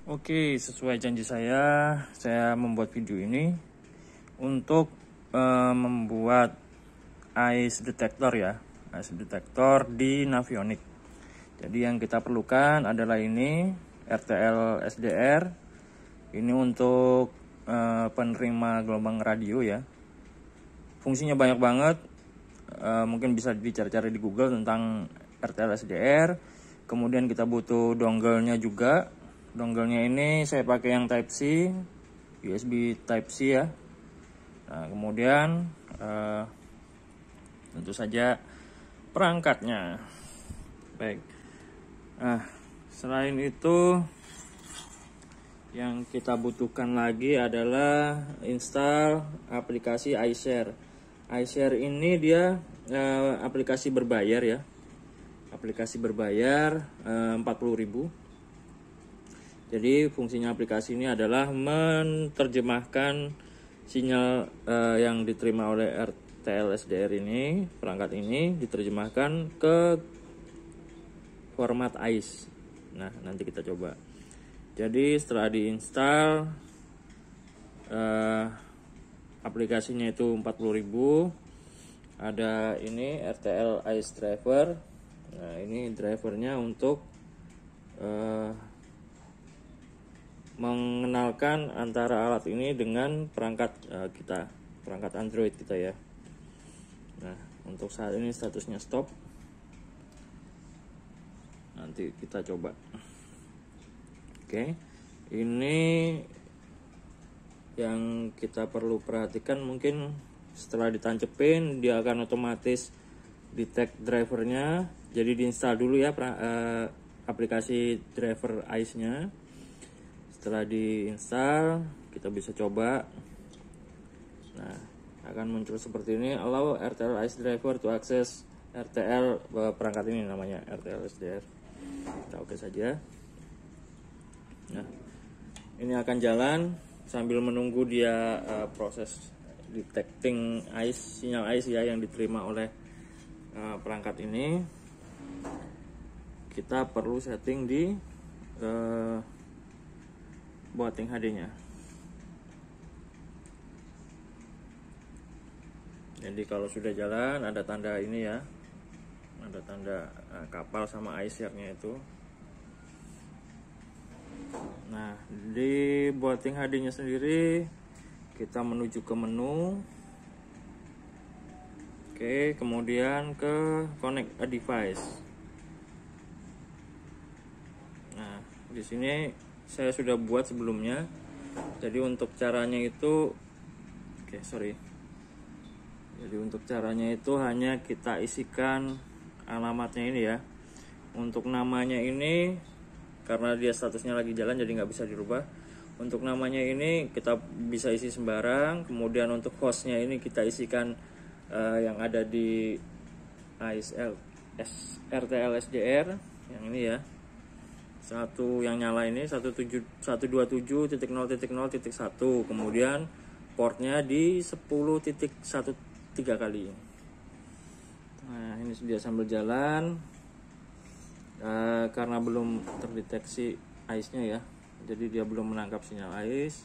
Oke, sesuai janji saya membuat video ini untuk membuat ice detector ya, ice detector di Navionics. Jadi yang kita perlukan adalah ini RTL SDR. Ini untuk penerima gelombang radio ya. Fungsinya banyak banget. Mungkin bisa dicari-cari di Google tentang RTL SDR. Kemudian kita butuh dongle-nya juga. Dongle-nya ini saya pakai yang Type C, USB Type C ya. Nah, kemudian tentu saja perangkatnya. Baik. Nah, selain itu yang kita butuhkan lagi adalah install aplikasi iShare. iShare ini dia aplikasi berbayar ya. Aplikasi berbayar 40.000. Jadi fungsinya aplikasi ini adalah menerjemahkan sinyal yang diterima oleh RTL SDR ini, perangkat ini diterjemahkan ke format ICE. Nah, nanti kita coba. Jadi setelah diinstal aplikasinya itu 40.000. Ada ini RTL ICE driver. Nah, ini drivernya untuk mengenalkan antara alat ini dengan perangkat kita, perangkat Android kita ya. Nah, untuk saat ini statusnya stop. Nanti kita coba. Oke, ini yang kita perlu perhatikan, mungkin setelah ditancepin dia akan otomatis detect drivernya. Jadi diinstal dulu ya aplikasi driver ICE-nya. Setelah diinstal, kita bisa coba. Nah, akan muncul seperti ini. Allow RTL ICE driver to access RTL, perangkat ini namanya RTL SDR. Kita oke saja. Nah, ini akan jalan sambil menunggu dia proses detecting ICE, sinyal ICE ya yang diterima oleh perangkat ini. Kita perlu setting di boarding HD-nya. Jadi kalau sudah jalan ada tanda ini ya, ada tanda kapal sama iShare-nya itu. Nah, di boarding HD-nya sendiri kita menuju ke menu. Oke, kemudian ke connect a device. Nah, di sini saya sudah buat sebelumnya. Jadi untuk caranya itu Jadi untuk caranya itu hanya kita isikan alamatnya ini ya. Untuk namanya ini karena dia statusnya lagi jalan jadi nggak bisa dirubah. Untuk namanya ini kita bisa isi sembarang. Kemudian untuk hostnya ini kita isikan yang ada di RTL SDR yang ini ya. Satu yang nyala ini 127.0.0.1, kemudian portnya di 10.13 kali. Nah, ini sudah sambil jalan karena belum terdeteksi ICE-nya ya, jadi dia belum menangkap sinyal ICE.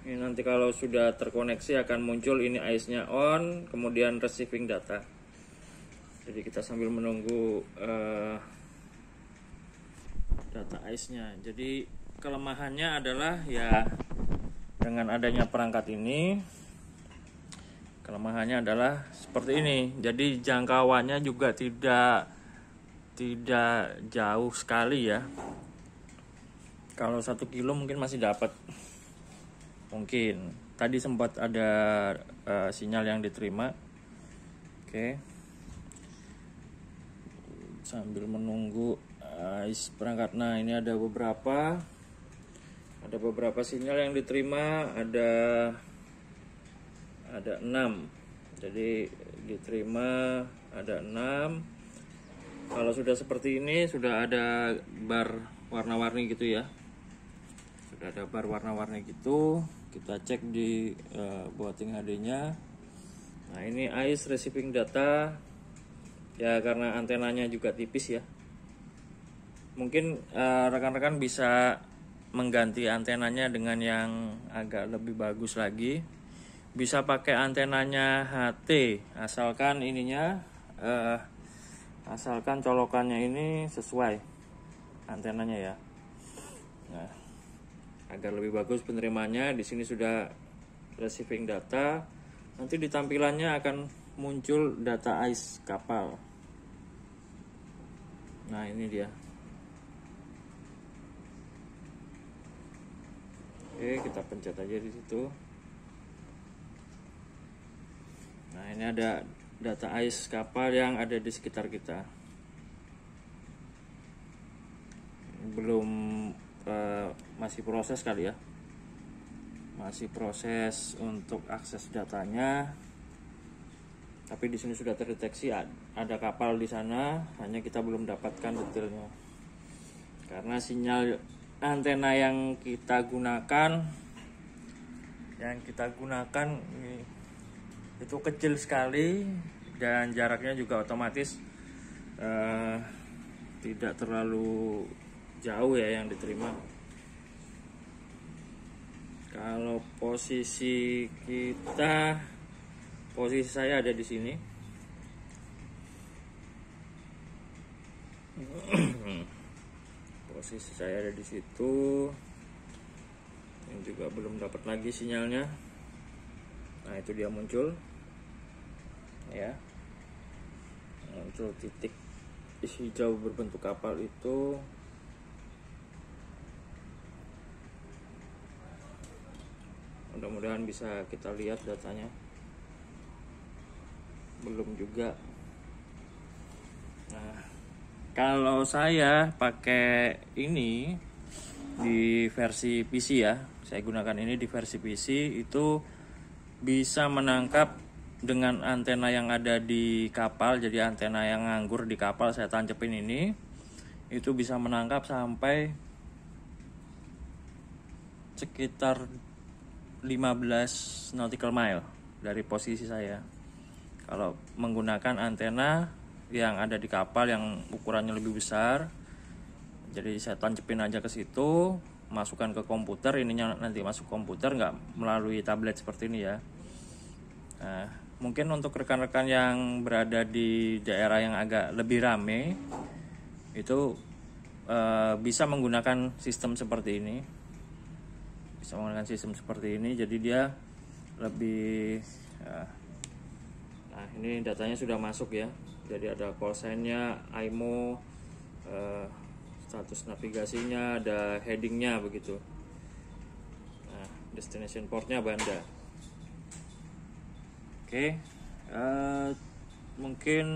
Ini nanti kalau sudah terkoneksi akan muncul ini ICE-nya on, kemudian receiving data. Jadi kita sambil menunggu data ICE-nya. Jadi kelemahannya adalah ya dengan adanya perangkat ini, kelemahannya adalah seperti ini. Jadi jangkauannya juga tidak jauh sekali ya. Kalau 1 kilo mungkin masih dapat. Mungkin tadi sempat ada sinyal yang diterima. Oke. Sambil menunggu perangkat. Nah, ini ada beberapa sinyal yang diterima, ada 6. Jadi diterima ada 6. Kalau sudah seperti ini sudah ada bar warna-warni gitu ya. Sudah ada bar warna-warni gitu. Kita cek di boarding HD-nya. Nah, ini ICE receiving data. Ya karena antenanya juga tipis ya. Mungkin rekan-rekan bisa mengganti antenanya dengan yang agak lebih bagus lagi. Bisa pakai antenanya HT, asalkan ininya asalkan colokannya ini sesuai antenanya ya. Nah, agar lebih bagus penerimaannya, di sini sudah receiving data. Nanti di tampilannya akan muncul data ICE kapal. Nah, ini dia. Oke, kita pencet aja di situ. Nah, ini ada data ICE kapal yang ada di sekitar kita. Belum masih proses kali ya. Masih proses untuk akses datanya. Tapi di sini sudah terdeteksi ada kapal di sana, hanya kita belum dapatkan detailnya. Karena sinyal antena yang kita gunakan itu kecil sekali, dan jaraknya juga otomatis tidak terlalu jauh ya yang diterima. Kalau posisi saya ada di sini. Posisi saya ada di situ. Ini juga belum dapat lagi sinyalnya. Nah, itu dia muncul. Ya. Muncul titik hijau berbentuk kapal itu. Mudah-mudahan bisa kita lihat datanya. Belum juga. Nah, kalau saya pakai ini di versi PC ya, saya gunakan ini di versi PC, itu bisa menangkap dengan antena yang ada di kapal. Jadi antena yang nganggur di kapal saya tancepin ini, itu bisa menangkap sampai sekitar 15 nautical mile dari posisi saya. Kalau menggunakan antena yang ada di kapal yang ukurannya lebih besar, jadi saya tancepin aja ke situ, masukkan ke komputer, ininya nanti masuk komputer, nggak melalui tablet seperti ini ya. Nah, mungkin untuk rekan-rekan yang berada di daerah yang agak lebih rame, itu bisa menggunakan sistem seperti ini. Jadi dia lebih nah, ini datanya sudah masuk ya. Jadi ada call sign-nya, IMO, status navigasinya, ada headingnya begitu. Nah, destination portnya Banda. Oke, mungkin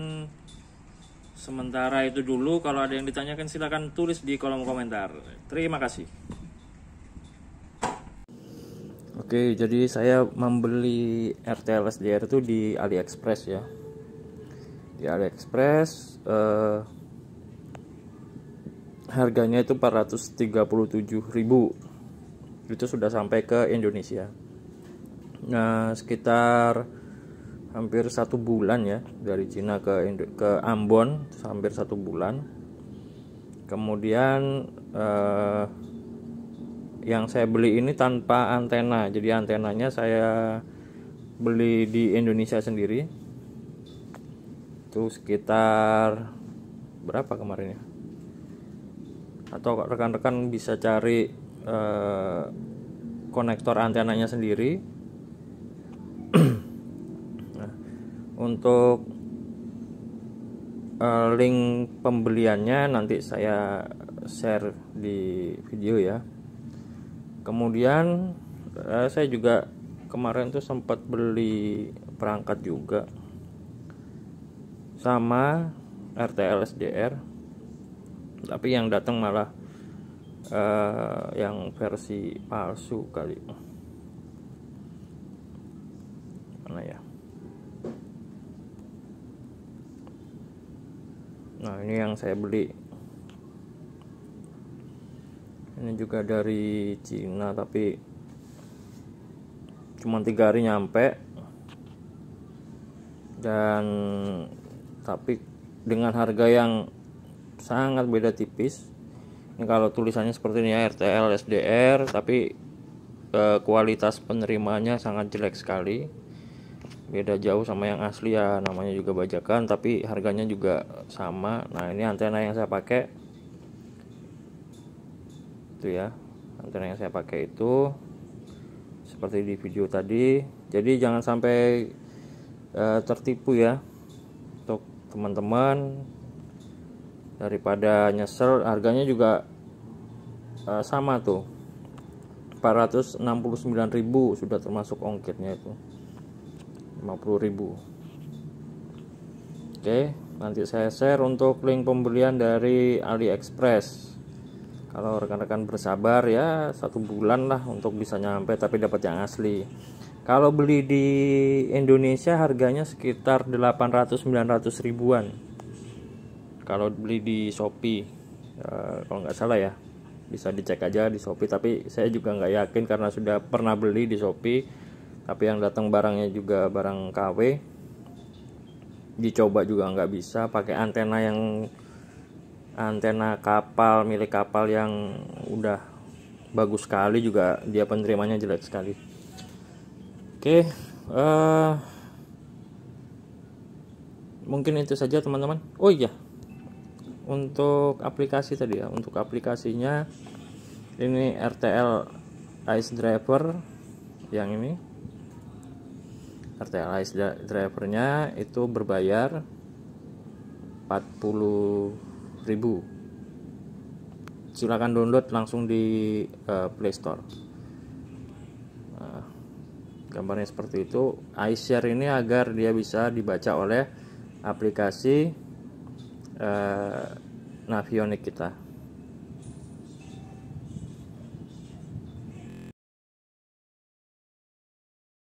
sementara itu dulu. Kalau ada yang ditanyakan silakan tulis di kolom komentar. Terima kasih. Oke, jadi saya membeli RTL SDR itu di AliExpress ya. Di AliExpress harganya itu 437.000. Itu sudah sampai ke Indonesia. Nah, sekitar hampir 1 bulan ya, dari Cina ke Ambon, hampir 1 bulan. Kemudian yang saya beli ini tanpa antena, jadi antenanya saya beli di Indonesia sendiri. Itu sekitar berapa kemarin ya? Atau rekan-rekan bisa cari konektor antenanya sendiri. Nah, untuk link pembeliannya nanti saya share di video ya. Kemudian saya juga kemarin tuh sempat beli perangkat juga sama RTL SDR, tapi yang datang malah yang versi palsu kali. Mana ya? Nah, ini yang saya beli. Ini juga dari Cina, tapi cuma 3 hari nyampe. Dan tapi dengan harga yang sangat beda tipis. Ini kalau tulisannya seperti ini ya, RTL SDR, tapi kualitas penerimanya sangat jelek sekali, beda jauh sama yang asli ya, namanya juga bajakan tapi harganya juga sama. Nah ini antena yang saya pakai itu ya, antena yang saya pakai itu seperti di video tadi. Jadi jangan sampai tertipu ya untuk teman-teman, daripada nyesel. Harganya juga sama tuh, 469.000 sudah termasuk ongkirnya itu 50.000. Oke, nanti saya share untuk link pembelian dari AliExpress. Kalau rekan-rekan bersabar ya 1 bulan lah untuk bisa nyampe tapi dapat yang asli. Kalau beli di Indonesia harganya sekitar 800-900 ribuan kalau beli di Shopee, kalau nggak salah ya, bisa dicek aja di Shopee. Tapi saya juga nggak yakin karena sudah pernah beli di Shopee, tapi yang datang barangnya juga barang KW. Dicoba juga nggak bisa, pakai antena kapal, milik kapal yang udah bagus sekali juga dia penerimanya jelek sekali. Oke, mungkin itu saja teman-teman. Oh iya, untuk aplikasi tadi ya, untuk aplikasinya ini RTL Ice Driver, yang ini RTL Ice Drivernya itu berbayar 40.000. Silakan download langsung di Play Store. Gambarnya seperti itu. iShare ini agar dia bisa dibaca oleh aplikasi Navionics kita.